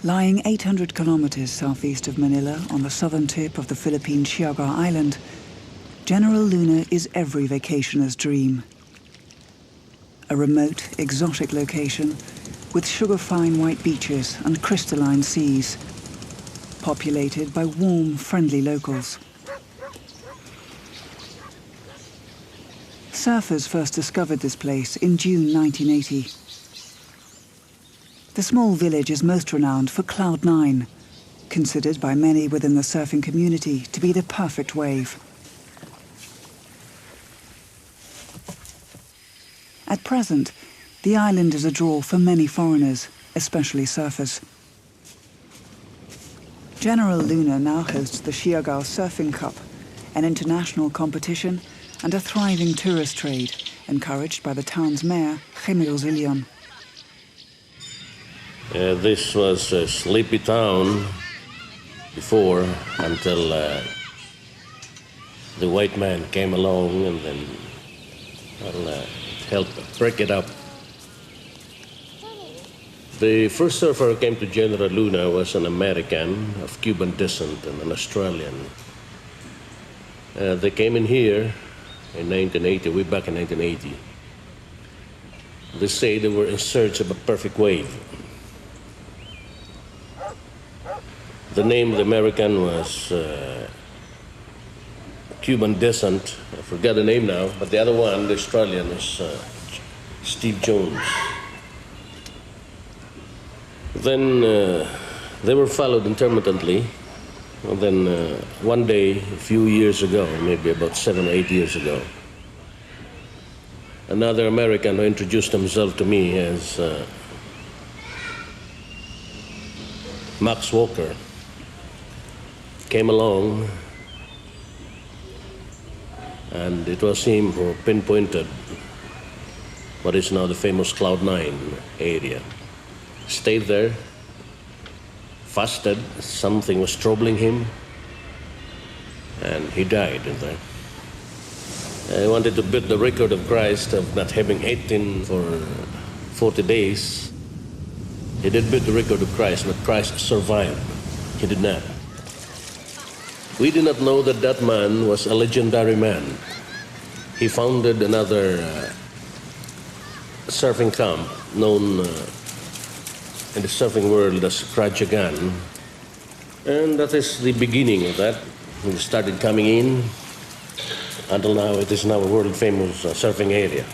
Lying 800 kilometers southeast of Manila on the southern tip of the Philippine Siargao Island, General Luna is every vacationer's dream. A remote, exotic location with sugar-fine white beaches and crystalline seas, populated by warm, friendly locals. Surfers first discovered this place in June 1980. The small village is most renowned for Cloud 9, considered by many within the surfing community to be the perfect wave. At present, the island is a draw for many foreigners, especially surfers. General Luna now hosts the Siargao Surfing Cup, an international competition and a thriving tourist trade, encouraged by the town's mayor, Gerd. This was a sleepy town before, until the white man came along and then helped break it up. The first surfer who came to General Luna was an American of Cuban descent and an Australian. They came in here in 1980, way back in 1980. They say they were in search of a perfect wave. The name of the American was Cuban descent. I forgot the name now, but the other one, the Australian, was Steve Jones. Then they were followed intermittently. And then one day, a few years ago, maybe about 7 or 8 years ago, another American who introduced himself to me as Max Walker came along, and it was him who pinpointed what is now the famous Cloud 9 area. Stayed there, fasted, something was troubling him, and he died in there. I wanted to beat the record of Christ of not having eaten for 40 days. He did beat the record of Christ, but Christ survived. He did not. We did not know that that man was a legendary man. He founded another surfing camp known in the surfing world as Krajagan. And that is the beginning of that. We started coming in. Until now, it is now a world-famous surfing area.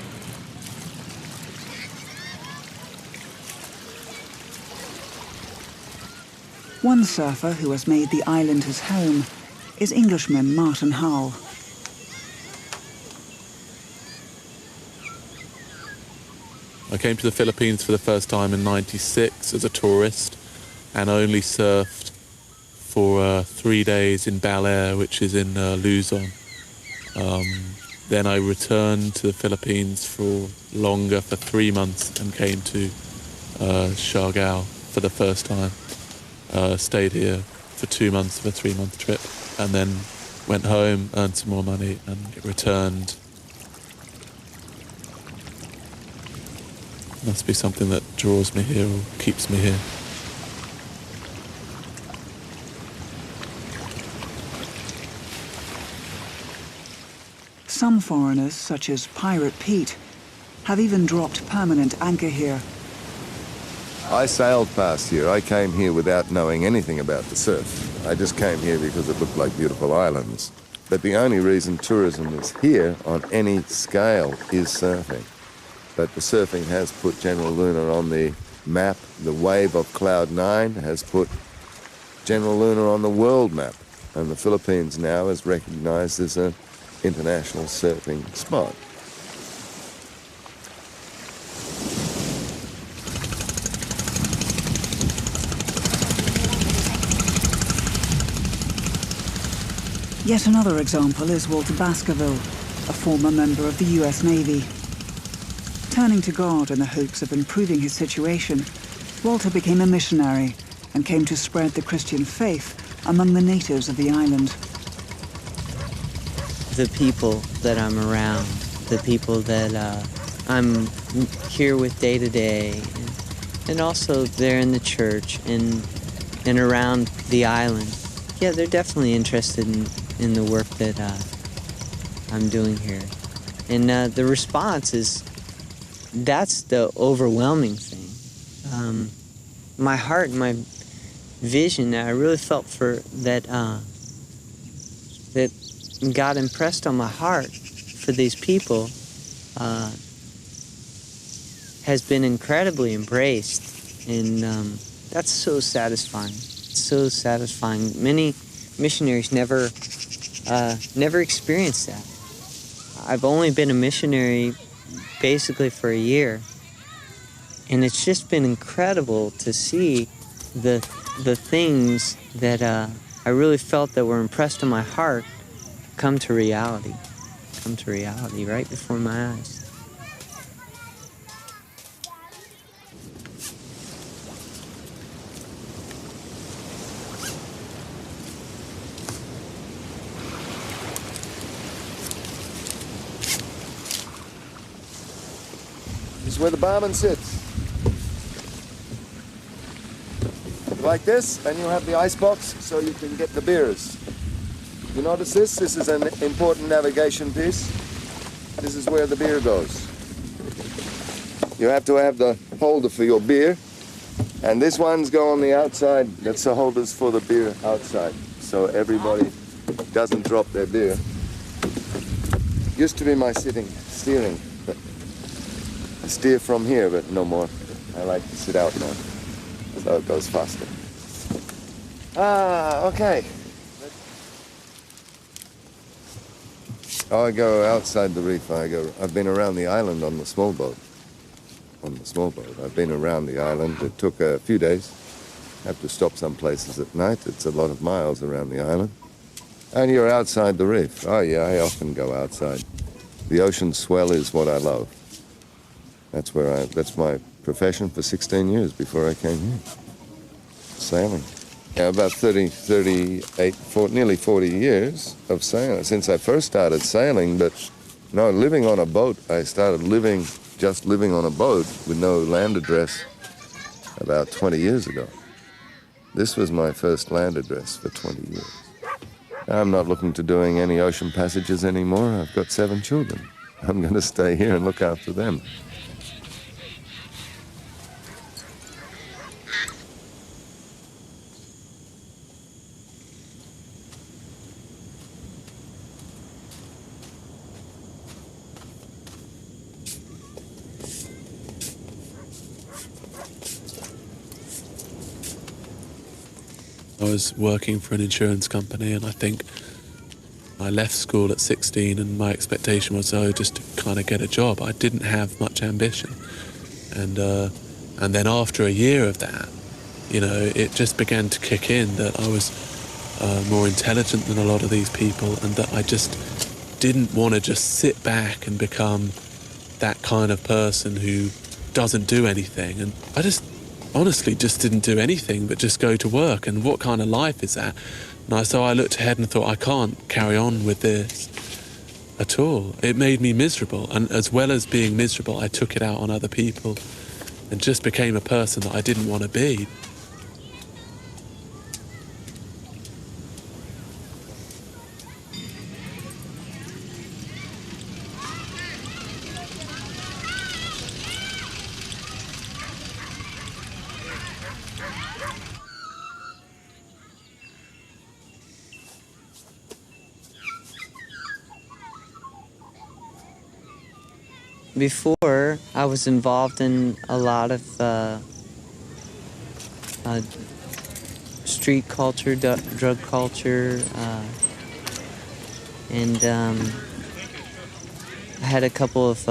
One surfer who has made the island his home is Englishman Martin Howell. I came to the Philippines for the first time in '96 as a tourist and only surfed for 3 days in Bel Air, which is in Luzon. Then I returned to the Philippines for longer, for 3 months, and came to Siargao for the first time. Stayed here for 2 months of a 3-month trip, and then went home, earned some more money, and returned. Must be something that draws me here or keeps me here. Some foreigners, such as Pirate Pete, have even dropped permanent anchor here. I sailed past here. I came here without knowing anything about the surf. I just came here because it looked like beautiful islands. But the only reason tourism is here on any scale is surfing. But the surfing has put General Luna on the map. The wave of Cloud 9 has put General Luna on the world map. And the Philippines now is recognized as an international surfing spot. Yet another example is Walter Baskerville, a former member of the US Navy. Turning to God in the hopes of improving his situation, Walter became a missionary and came to spread the Christian faith among the natives of the island. The people that I'm around, the people that I'm here with day to day, and also there in the church and around the island. Yeah, they're definitely interested in the work that I'm doing here. And the response is, that's the overwhelming thing. My heart and my vision that I really felt for that that God impressed on my heart for these people has been incredibly embraced, and that's so satisfying. So satisfying. Many missionaries never experienced that. I've only been a missionary basically for a year, and it's just been incredible to see the things that I really felt that were impressed on my heart come to reality right before my eyes. This is where the barman sits. Like this, and you have the ice box so you can get the beers. You notice this? This is an important navigation piece. This is where the beer goes. You have to have the holder for your beer, and this ones go on the outside. That's the holders for the beer outside, so everybody doesn't drop their beer. Used to be my steering, but I steer from here, but no more. I like to sit out now, so it goes faster. Okay. I go outside the reef. I've been around the island on the small boat. I've been around the island. It took a few days. Have to stop some places at night. It's a lot of miles around the island. And you're outside the reef. Oh yeah, I often go outside. The ocean swell is what I love. That's my profession for 16 years before I came here. Sailing. Yeah, about 38, nearly 40 years of sailing, since I first started sailing, but no, living on a boat, I started just living on a boat with no land address about 20 years ago. This was my first land address for 20 years. I'm not looking to doing any ocean passages anymore. I've got 7 children. I'm going to stay here and look after them. I was working for an insurance company, and I think I left school at 16 and my expectation was, just to kind of get a job. I didn't have much ambition. And then after a year of that, it just began to kick in that I was more intelligent than a lot of these people, and that I just didn't want to just sit back and become that kind of person who doesn't do anything. And I just honestly just didn't do anything but just go to work. And what kind of life is that? And so I looked ahead and thought, I can't carry on with this at all. It made me miserable, and as well as being miserable, I took it out on other people and just became a person that I didn't want to be. Before, I was involved in a lot of street culture, drug culture, and I had a couple of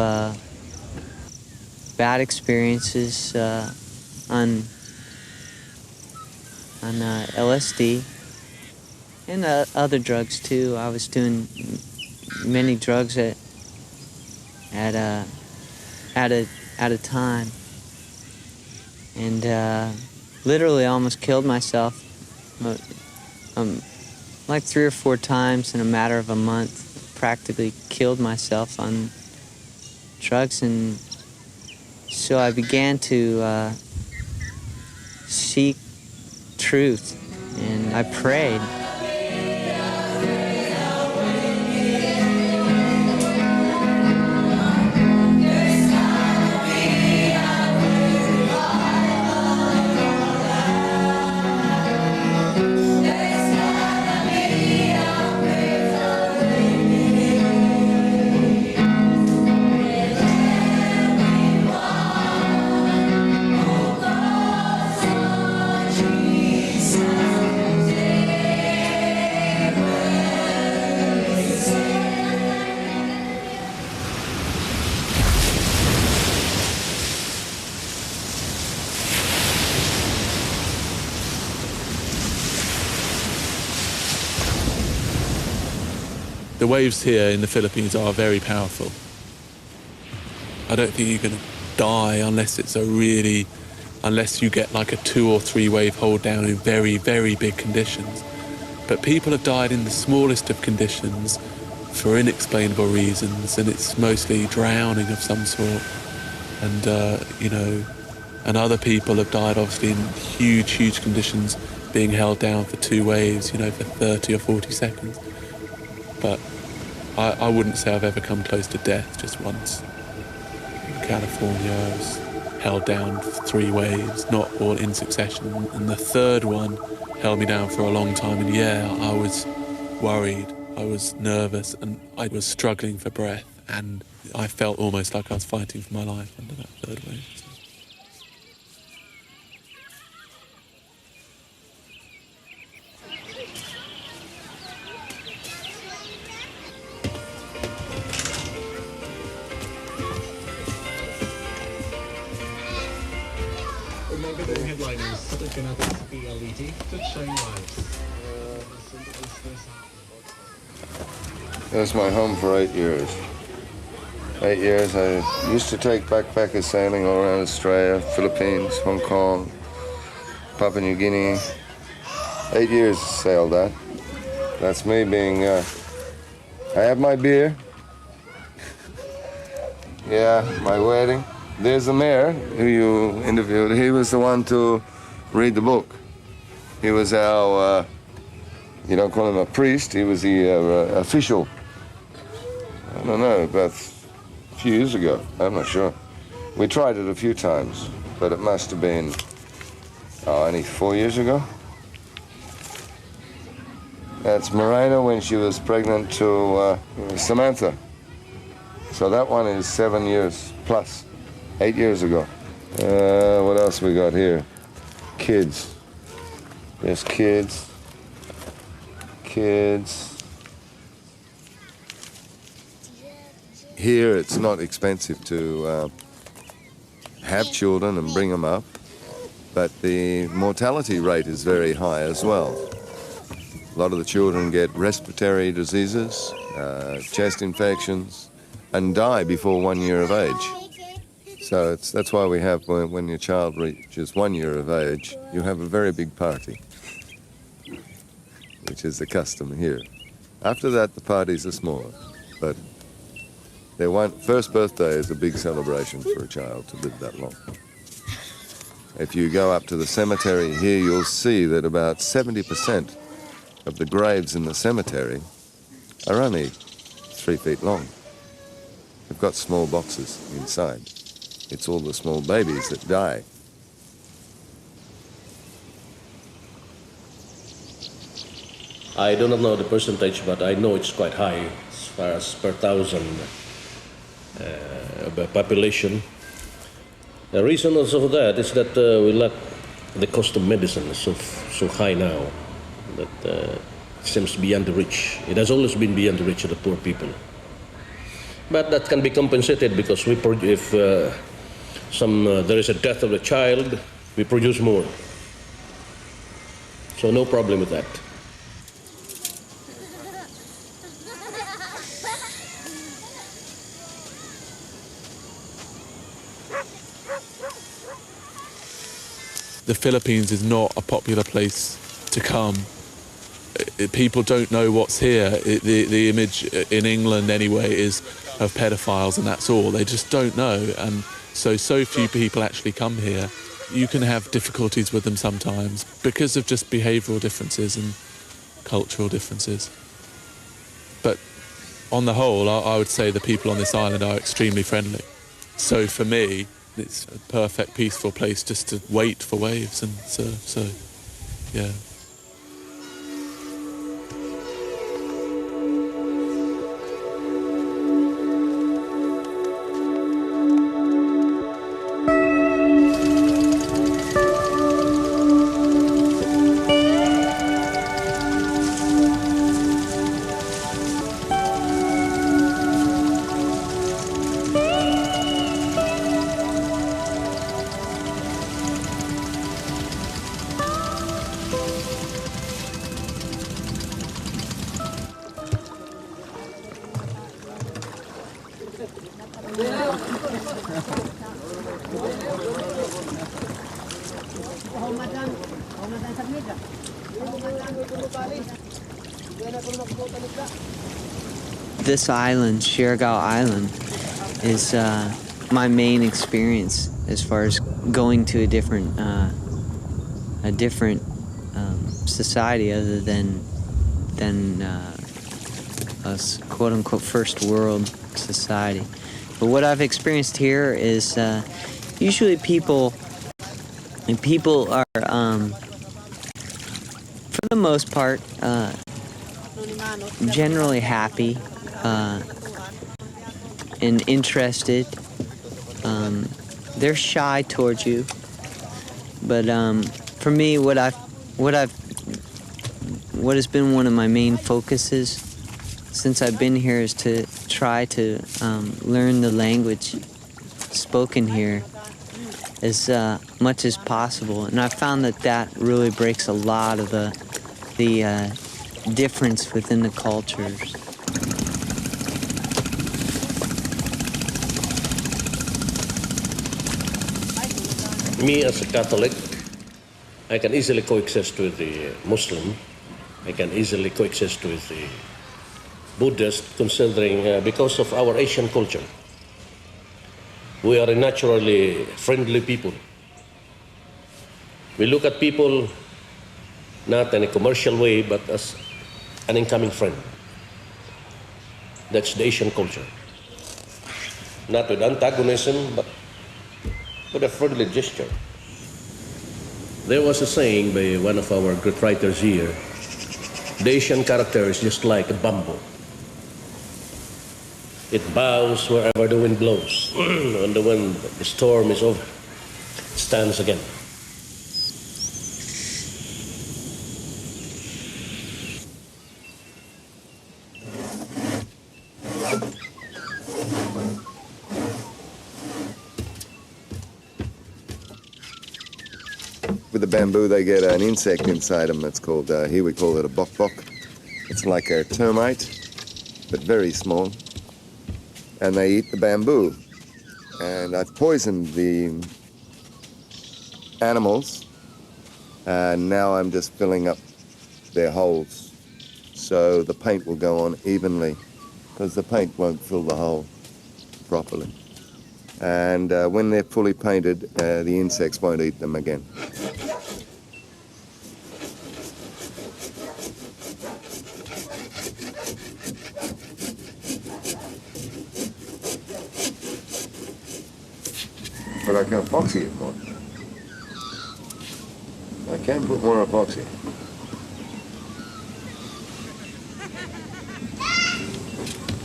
bad experiences on LSD and other drugs too. I was doing many drugs at a time, and literally almost killed myself like 3 or 4 times in a matter of a month. Practically killed myself on drugs, and so I began to seek truth, and I prayed. The waves here in the Philippines are very powerful. I don't think you're going to die unless you get like a 2 or 3 wave hold down in very, very big conditions. But people have died in the smallest of conditions for inexplainable reasons, and it's mostly drowning of some sort. And, and other people have died obviously in huge, huge conditions, being held down for 2 waves, for 30 or 40 seconds. But I wouldn't say I've ever come close to death, just once. In California, I was held down for 3 waves, not all in succession. And the third one held me down for a long time. And I was worried, I was nervous, and I was struggling for breath. And I felt almost like I was fighting for my life under that third wave. That's my home for 8 years. 8 years. I used to take backpackers sailing all around Australia, Philippines, Hong Kong, Papua New Guinea. 8 years sailed that. That's me being, I have my beer. Yeah, my wedding. There's the mayor who you interviewed. He was the one to read the book. He was our, you don't call him a priest, he was the official. I don't know, about a few years ago, I'm not sure. We tried it a few times, but it must have been, only 4 years ago. That's Morena when she was pregnant to Samantha. So that one is 7 years plus, 8 years ago. What else we got here? Kids. There's kids. Kids. Here it's not expensive to have children and bring them up, but the mortality rate is very high as well. A lot of the children get respiratory diseases, chest infections, and die before 1 year of age. So that's why we have, when your child reaches 1 year of age, you have a very big party, which is the custom here. After that, the parties are smaller, but first birthday is a big celebration for a child to live that long. If you go up to the cemetery here, you'll see that about 70% of the graves in the cemetery are only 3 feet long. They've got small boxes inside. It's all the small babies that die. I do not know the percentage, but I know it's quite high as far as per thousand population. The reason also for that is that we lack the cost of medicine is so high now that it seems beyond the reach. It has always been beyond the reach of the poor people. But that can be compensated because if there is a death of the child, we produce more. So no problem with that. The Philippines is not a popular place to come. People don't know what's here. The image in England anyway is of pedophiles and that's all. They just don't know. And so few people actually come here. you can have difficulties with them sometimes because of just behavioural differences and cultural differences. But on the whole, I would say the people on this island are extremely friendly. So for me, it's a perfect, peaceful place just to wait for waves and surf, so yeah. This island, Siargao Island, is my main experience as far as going to a different society other than a quote-unquote first world society. But what I've experienced here is usually people are, for the most part, generally happy and interested. They're shy towards you, but for me, what has been one of my main focuses since I've been here is to try to learn the language spoken here as much as possible, and I found that really breaks a lot of the difference within the cultures. Me as a Catholic, I can easily coexist with the Muslim. I can easily coexist with the Buddhist, considering because of our Asian culture. We are a naturally friendly people. We look at people not in a commercial way, but as an incoming friend. That's the Asian culture. Not with antagonism, but with a friendly gesture. There was a saying by one of our Gerd Breiters here, the Asian character is just like a bamboo. It bows wherever the wind blows. When the storm is over, it stands again. With the bamboo, they get an insect inside them that's called, here we call it a bok-bok. It's like a termite, but very small. And they eat the bamboo. And I've poisoned the animals, and now I'm just filling up their holes so the paint will go on evenly, because the paint won't fill the hole properly. And when they're fully painted, the insects won't eat them again. But I can epoxy it more. I can put more epoxy.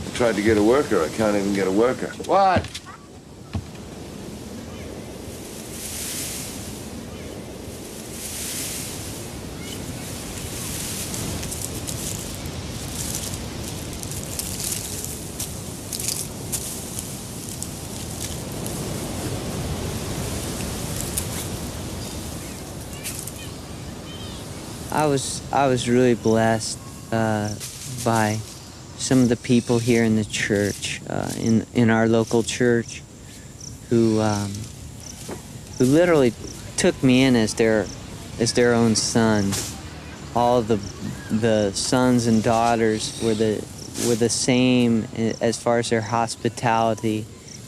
I tried to get a worker. I can't even get a worker. What? I was really blessed by some of the people here in the church, in our local church, who literally took me in as their own son. All the sons and daughters were the same as far as their hospitality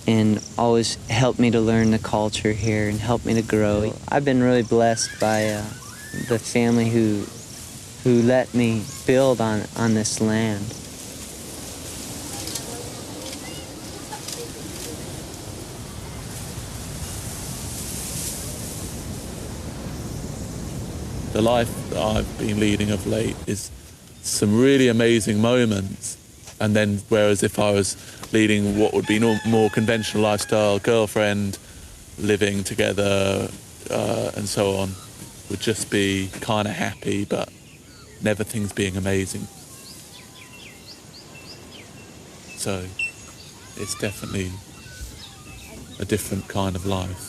and always helped me to learn the culture here and helped me to grow. I've been really blessed by the family who let me build on this land. The life that I've been leading of late is some really amazing moments, and then whereas if I was leading what would be more conventional lifestyle, girlfriend, living together, and so on, would just be kind of happy, but never things being amazing. So it's definitely a different kind of life.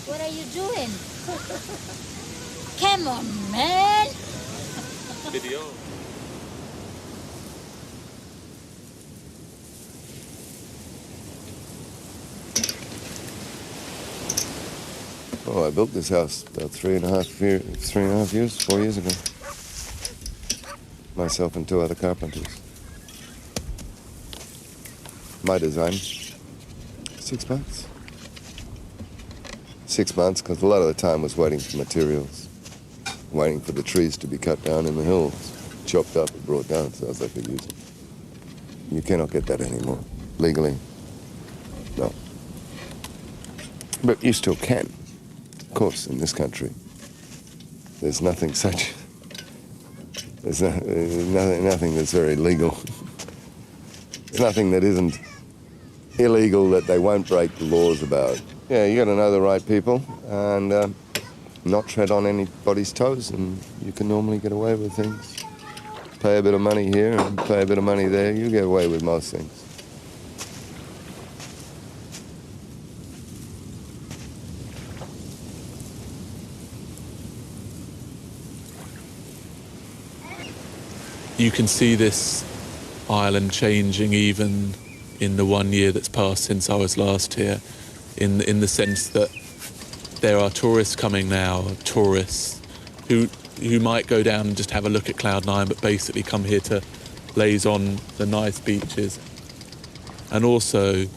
What are you doing? Come on, man! Video. Oh, I built this house about 4 years ago. Myself and 2 other carpenters. My design, 6 months. 6 months, because a lot of the time was waiting for materials, waiting for the trees to be cut down in the hills, chopped up and brought down so as I could use them. You cannot get that anymore, legally. No. But you still can. Of course, in this country, there's nothing such. There's nothing that's very legal. There's nothing that isn't illegal that they won't break the laws about. Yeah, you got to know the right people and not tread on anybody's toes, and you can normally get away with things. Pay a bit of money here and pay a bit of money there, you get away with most things. You can see this island changing even in the 1 year that's passed since I was last here, in the sense that there are tourists coming now, tourists who might go down and just have a look at Cloud9, but basically come here to laze on the nice beaches. And also,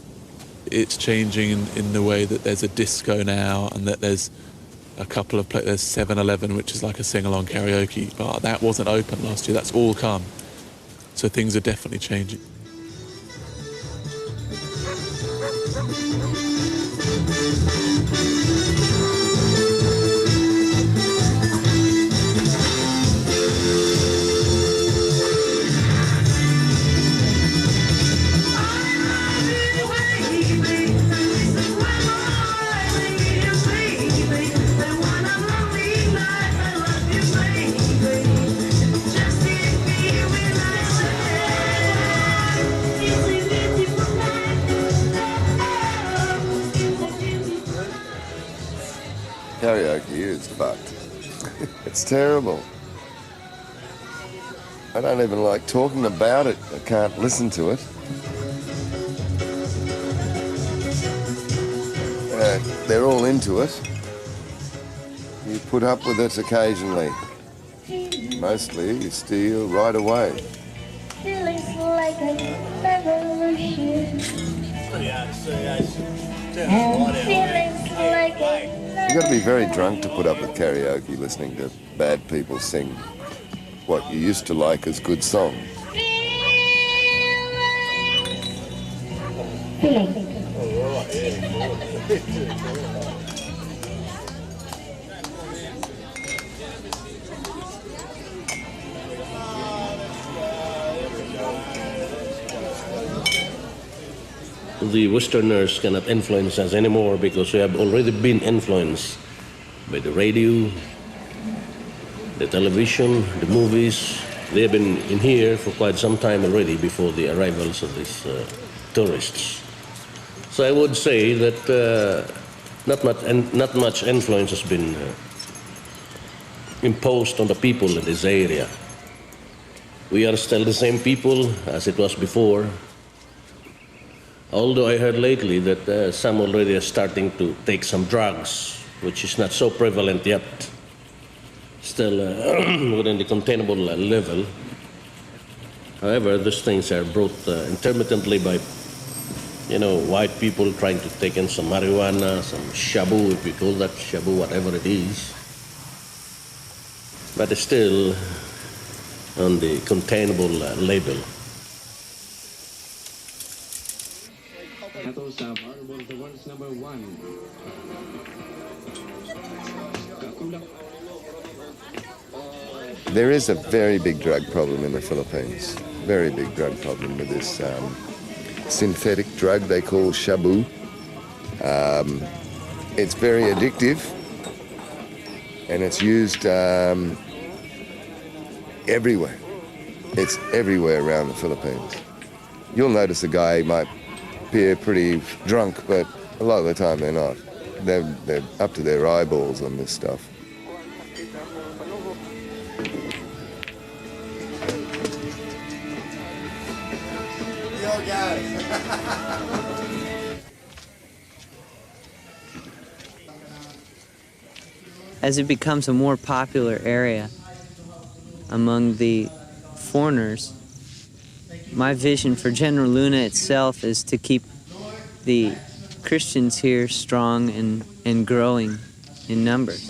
it's changing in the way that there's a disco now, and that there's a couple of places. There's 7-Eleven, which is like a sing-along karaoke bar. That wasn't open last year. That's all come. So things are definitely changing. Karaoke is fucked. It's terrible. I don't even like talking about it. I can't listen to it. They're all into it. You put up with it occasionally. Mostly you steal right away. Feelings like I never should. And feelings like I You got to be very drunk to put up with karaoke, listening to bad people sing what you used to like as good songs. The Westerners cannot influence us anymore because we have already been influenced by the radio, the television, the movies. They have been in here for quite some time already before the arrivals of these tourists. So I would say that not much influence has been imposed on the people in this area. We are still the same people as it was before. Although I heard lately that some already are starting to take some drugs, which is not so prevalent yet. still within the containable level. However, these things are brought intermittently by, white people trying to take in some marijuana, some shabu, if we call that shabu, whatever it is. But it's still on the containable label. There is a very big drug problem in the Philippines. Very big drug problem with this synthetic drug they call shabu. It's very addictive, and it's used everywhere. It's everywhere around the Philippines. You'll notice a guy might appear pretty drunk, but a lot of the time they're not. They're up to their eyeballs on this stuff. As it becomes a more popular area among the foreigners, my vision for General Luna itself is to keep the Christians here strong and growing in numbers.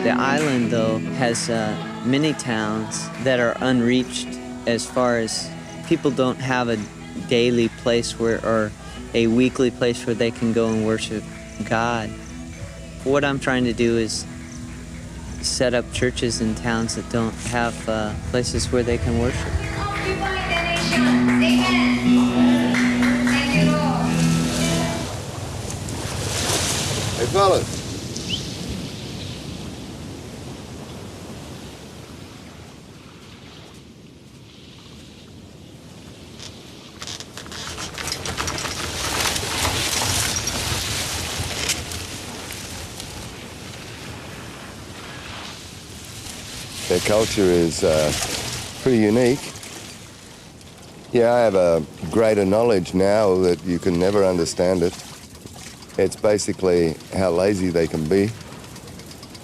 The island, though, has many towns that are unreached as far as people don't have a daily place or a weekly place where they can go and worship God. What I'm trying to do is set up churches in towns that don't have places where they can worship. Hey, fellas. Their culture is pretty unique. Yeah, I have a greater knowledge now that you can never understand it. It's basically how lazy they can be,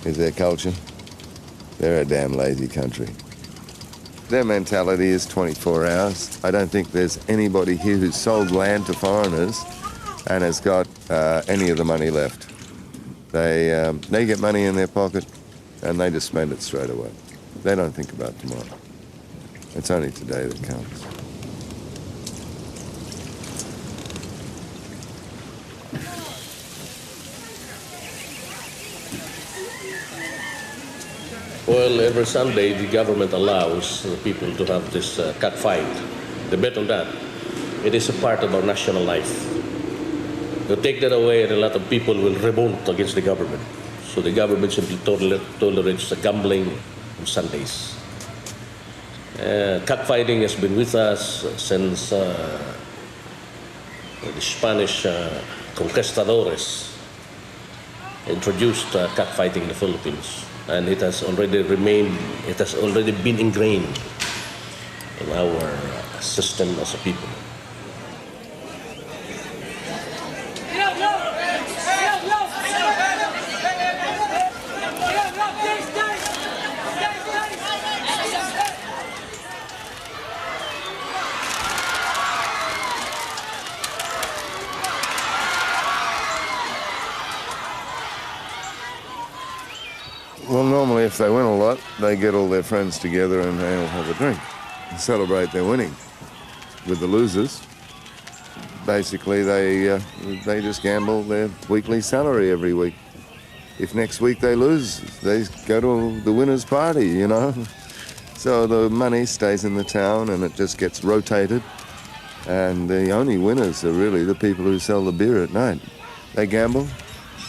is their culture. They're a damn lazy country. Their mentality is 24 hours. I don't think there's anybody here who's sold land to foreigners and has got any of the money left. They get money in their pocket and they just spend it straight away. They don't think about tomorrow. It's only today that counts. Well, every Sunday the government allows the people to have this cockfight. They bet on that. It is a part of our national life. You take that away and a lot of people will revolt against the government. So the government simply tolerates the gambling on Sundays. Cockfighting has been with us since the Spanish conquistadores introduced cockfighting in the Philippines, and it has already been ingrained in our system as a people. Well, normally if they win a lot, they get all their friends together and they all have a drink and celebrate their winning. With the losers, basically they just gamble their weekly salary every week. If next week they lose, they go to the winner's party, you know. So the money stays in the town and it just gets rotated. And the only winners are really the people who sell the beer at night. They gamble,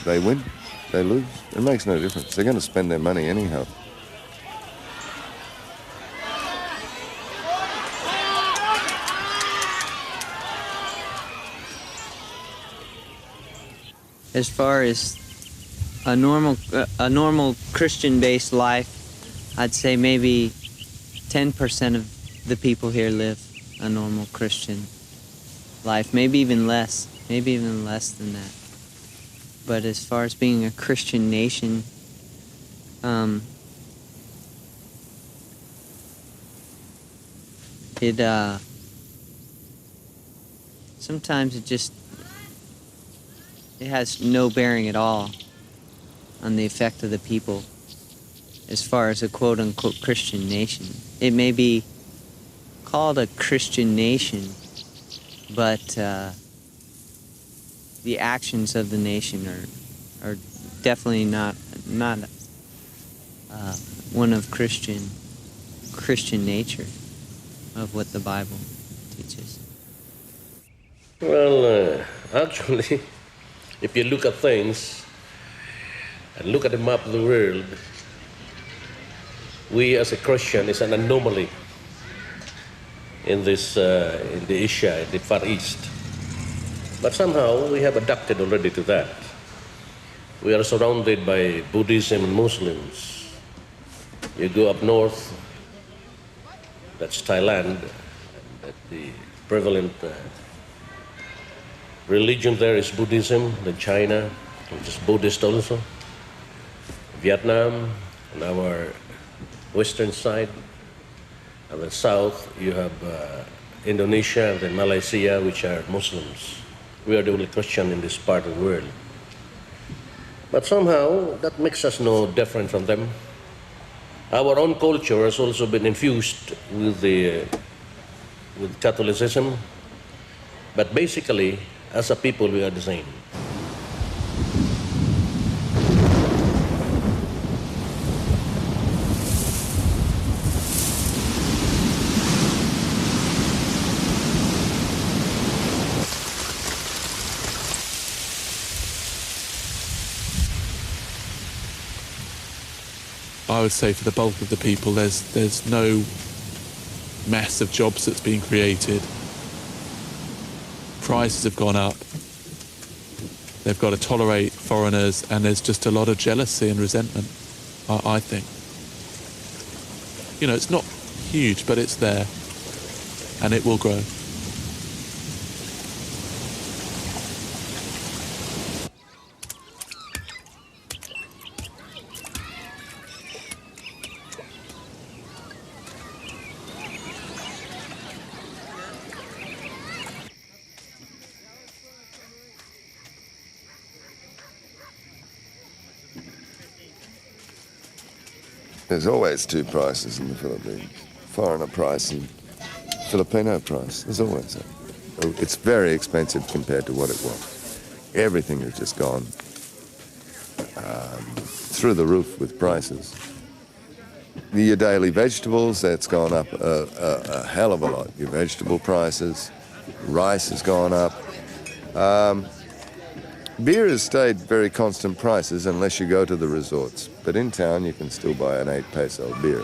they win, they lose. It makes no difference. They're going to spend their money anyhow. As far as a normal Christian-based life, I'd say maybe 10% of the people here live a normal Christian life, maybe even less than that. But as far as being a Christian nation, sometimes it has no bearing at all on the effect of the people as far as a quote-unquote Christian nation. It may be called a Christian nation, but the actions of the nation are definitely not one of Christian nature, of what the Bible teaches. Well, actually, if you look at things and look at the map of the world, we as a Christian is an anomaly in this, in the Asia, in the Far East. But somehow we have adapted already to that. We are surrounded by Buddhism and Muslims. You go up north, that's Thailand, that the prevalent religion there is Buddhism. Then China, which is Buddhist also. Vietnam, on our western side. And then south, you have Indonesia and then Malaysia, which are Muslims. We are the only Christian in this part of the world. But somehow, that makes us no different from them. Our own culture has also been infused with Catholicism. But basically, as a people, we are the same. I would say for the bulk of the people, there's no mass of jobs that's being created. Prices have gone up. They've got to tolerate foreigners, and there's just a lot of jealousy and resentment, I think. You know, it's not huge, but it's there, and it will grow. There's always two prices in the Philippines. Foreigner price and Filipino price. There's always that. It's very expensive compared to what it was. Everything has just gone through the roof with prices. Your daily vegetables, that's gone up a hell of a lot. Your vegetable prices, rice has gone up. Beer has stayed very constant prices unless you go to the resorts. But in town, you can still buy an 8 peso beer.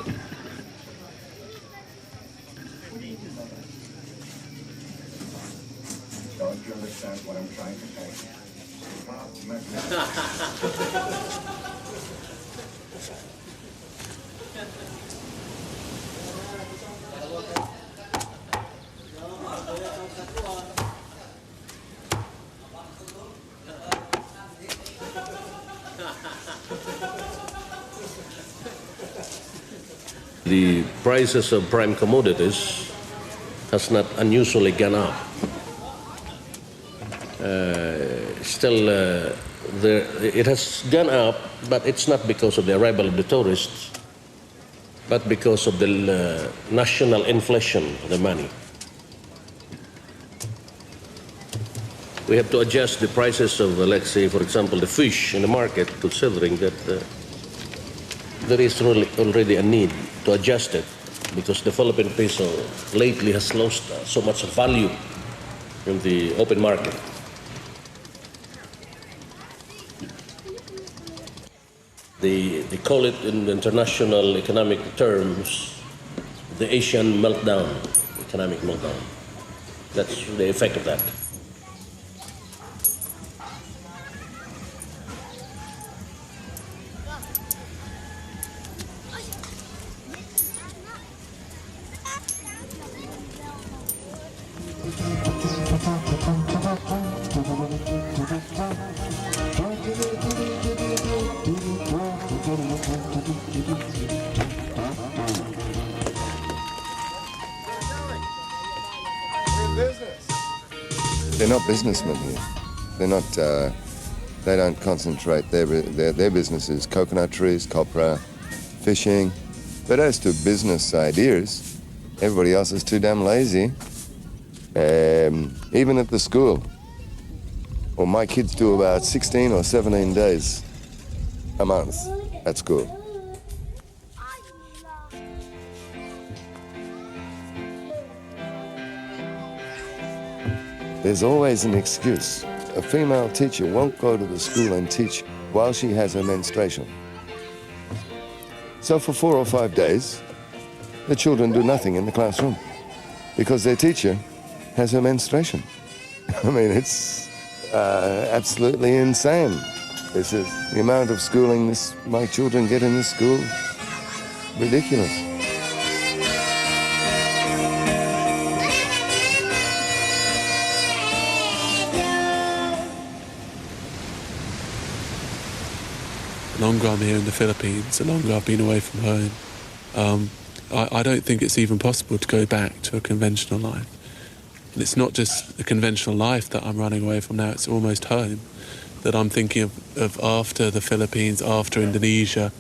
Don't you understand what I'm trying to say? The prices of prime commodities has not unusually gone up. It has gone up, but it's not because of the arrival of the tourists, but because of the national inflation of the money. We have to adjust the prices of, let's say, for example, the fish in the market, considering that there is really already a need to adjust it, because the Philippine peso lately has lost so much value in the open market. They call it in international economic terms the Asian meltdown, economic meltdown. That's the effect of that. They're not businessmen here. They're not, they don't concentrate. Their business is coconut trees, copra, fishing. But as to business ideas, everybody else is too damn lazy. Even at the school. Well, my kids do about 16 or 17 days a month at school. There's always an excuse. A female teacher won't go to the school and teach while she has her menstruation. So for 4 or 5 days, the children do nothing in the classroom because their teacher has her menstruation. I mean, it's absolutely insane. This is the amount of schooling my children get in this school. Ridiculous. The longer I'm here in the Philippines, the longer I've been away from home, I don't think it's even possible to go back to a conventional life. And it's not just a conventional life that I'm running away from now, it's almost home that I'm thinking of after the Philippines, after Indonesia,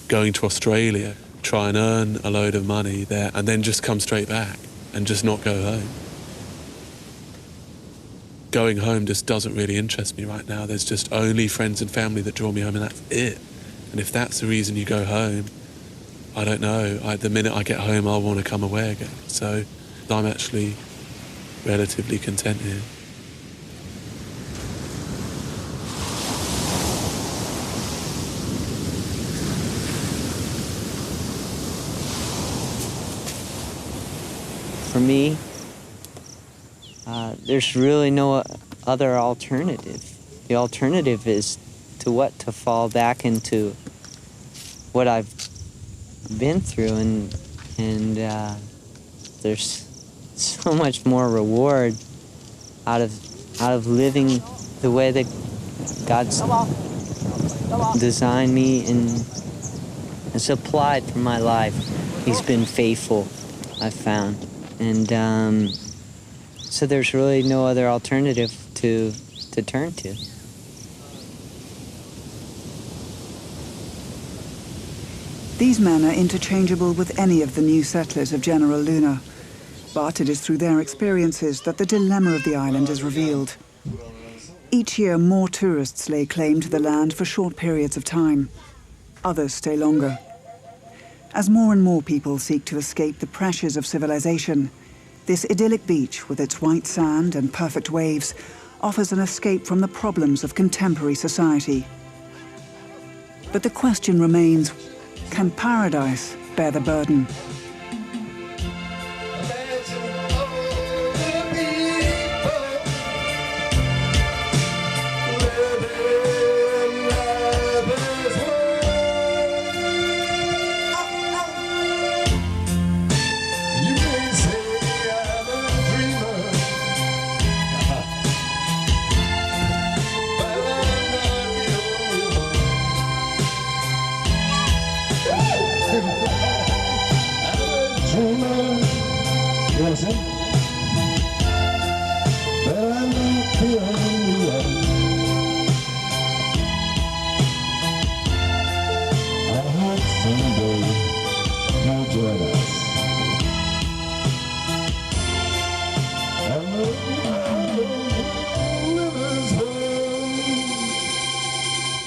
going to Australia, try and earn a load of money there, and then just come straight back and just not go home. Going home just doesn't really interest me right now. There's just only friends and family that draw me home, and that's it. And if that's the reason you go home, I don't know. The minute I get home, I'll want to come away again. So I'm actually relatively content here. For me, there's really no other alternative. The alternative is to fall back into what I've been through, and there's so much more reward out of living the way that God's designed me and supplied for my life. He's been faithful, I've found. And so there's really no other alternative to turn to. These men are interchangeable with any of the new settlers of General Luna, but it is through their experiences that the dilemma of the island is revealed. Each year, more tourists lay claim to the land for short periods of time. Others stay longer. As more and more people seek to escape the pressures of civilization, this idyllic beach with its white sand and perfect waves offers an escape from the problems of contemporary society. But the question remains, can paradise bear the burden?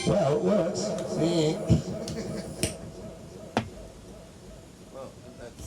Well, it works. See? Well, that's...